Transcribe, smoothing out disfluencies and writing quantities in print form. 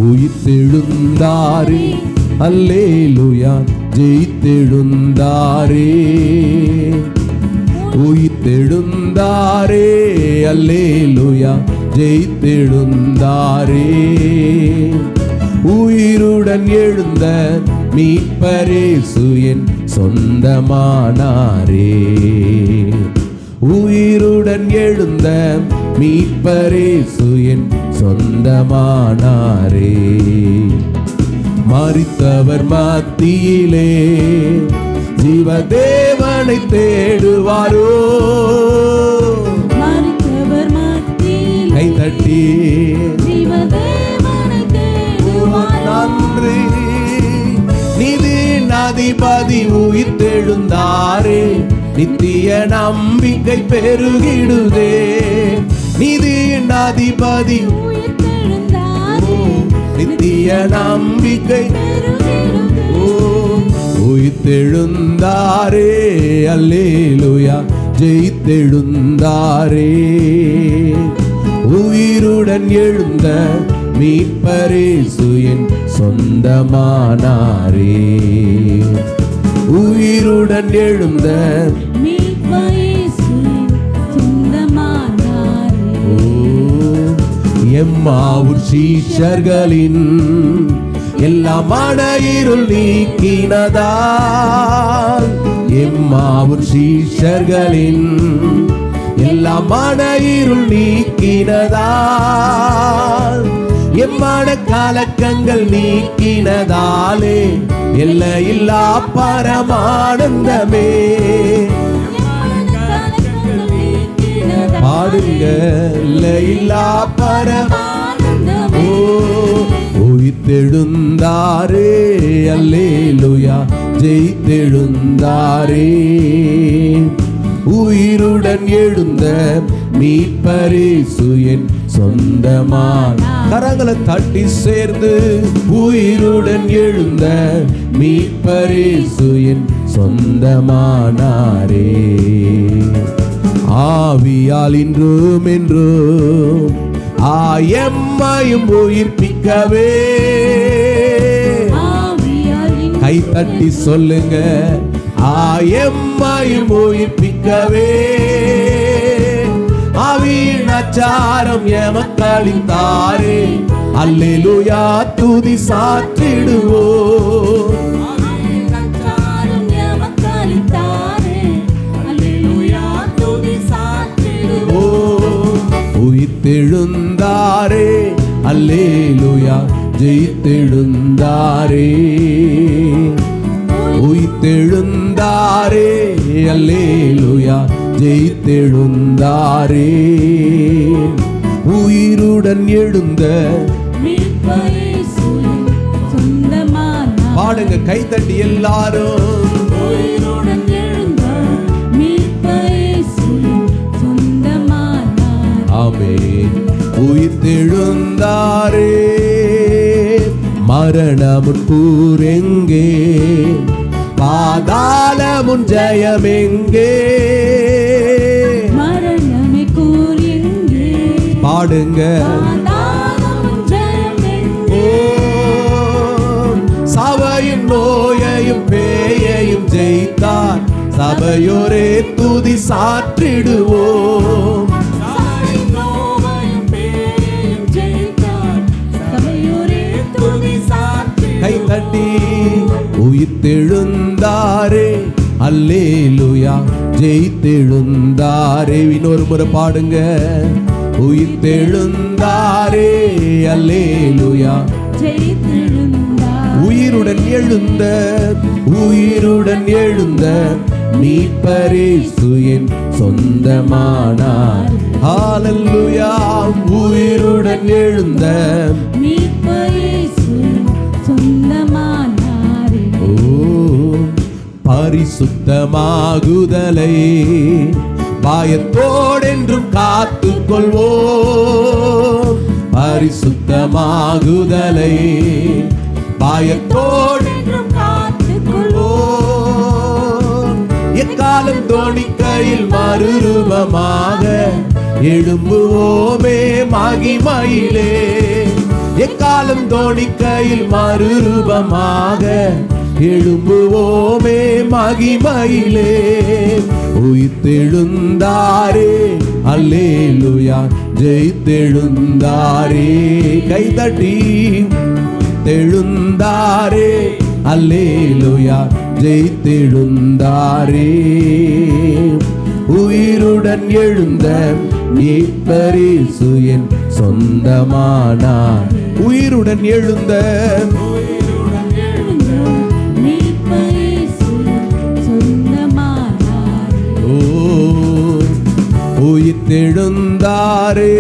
உயிர்த்தெழுந்தாரே அல்லேலூயா ஜெயித்தெழுந்தாரே உயிர்த்தெழுந்தாரே அல்லேலூயா ஜெயித்தெழுந்தாரே உயிருடன் எழுந்த மீட்பரேசு என் சொந்தமானாரே உயிருடன் எழுந்த மீட்பரேசு என் சொந்தமானாரே மரித்தவர் மத்தியிலே ஜீவதேவனை தேடுவாரோ மரித்தவர் மத்தியிலே கை தட்டி ஜீவதேவனை தேடுவாரோ நன்றி நீதியின் அதிபதி உயிர்த்தெழுந்தாரே நித்திய நம்பிக்கை பெருகிடுதே நீதியின் அதிபதி உயிர்த்தெழுந்தாரே நித்திய நம்பிக்கை உயிர்த்தெழுந்தாரே அல்லேலூயா ஜெயித்தெழுந்தாரே உயிருடன் எழுந்த மீட்பரேசு என் சொந்தமானாரே உயிருடன் எழுந்த மீட்பரேசு சொந்தமானாரே எம்மாவூர் சீஷர்களின் எல்லா மன இருள் நீக்கினதால் எம்மாவூர் சீஷர்களின் எல்லா மன இருள் நீக்கினதால் எம்மன கலக்கங்கள் நீக்கினதாலே எல்லையில்லா பரமானந்தமே பாடுங்க எல்லையில்லா பரமானந்தமே உயிர்த்தெழுந்தாரே அல்லேலூயா ஜெயித்தெழுந்தாரே உயிருடன் எழுந்த மீட்பரேசு என் சொந்தமான கரங்களை தட்டி சேர்ந்து உயிருடன் எழுந்த மீட்பரேசு என் சொந்தமானாரே ஆவியால் இன்றும் என்றும் எம்மையும் உயிர்ப்பிக்கவே கை தட்டி சொல்லுங்க எம்மையும் உயிர்ப்பிக்கவே ஆவியின் அச்சாரம் எமக்களித்தாரே அல்லேலூயா துதி சாற்றிடுவோம் உயிர்த்தெழுந்தாரே அல்லேலூயா ஜெயித்தெழுந்தாரே உயிர்த்தெழுந்தாரே அல்லேலூயா ஜெயித்தெழுந்தாரே உயிருடன் எழுந்த பாடுங்க கை தட்டி எல்லாரும் உயிருடன் எழுந்த மீட்பரேசு சொந்தமானாரே ஆமென் உயிர்த்தெழுந்தாரே மரணமுன் கூரெங்கே பாதாளமுன் ஜெயமெங்கே மரணமே கூரெங்கே பாடுங்க பாதாளமுன் ஜெயமெங்கே சபையின் நோயையும் பேயையும் ஜெயித்தார் சபையோரே துதி சாற்றிடுவோம் கை தட்டி உயிர்த்தெழுந்தாரே அல்லேலூயா ஜெயித்தெழுந்தாரே இன்னொரு முறை பாடுங்க உயிர்த்தெழுந்தாரே அல்லேலூயா உயிருடன் எழுந்த மீட்பரேசு என் சொந்தமானார் ஹல்லேலூயா உயிருடன் எழுந்த மீட்பரேசு சொந்தமானாரே பரிசுத்தமாகுதலை பயத்தோடென்றும் காத்துக் கொள்வோம் பரிசுத்தமாகுதலை பயத்தோடென்றும் காத்துக் கொள்வோம் எக்காலம் தோணிக்கையில் மறுரூபமாக எழும்புவோமே மகிமையிலே எக்கால எக்காலம் தோணிக்கையில் மறுரூபமாக எழும்புவோமே மகிமையிலே. உயிர்த்தெழுந்தாரே அல்லேலூயா, ஜெயித்தெழுந்தாரே. கைதட்டி தெழுந்தாரே அல்லேலூயா, ஜெயித்தெழுந்தாரே. உயிருடன் எழுந்த மீட்பரிசு என் சொந்தமானார். உயிருடன் எழுந்த உயிர்த்தெழுந்தாரே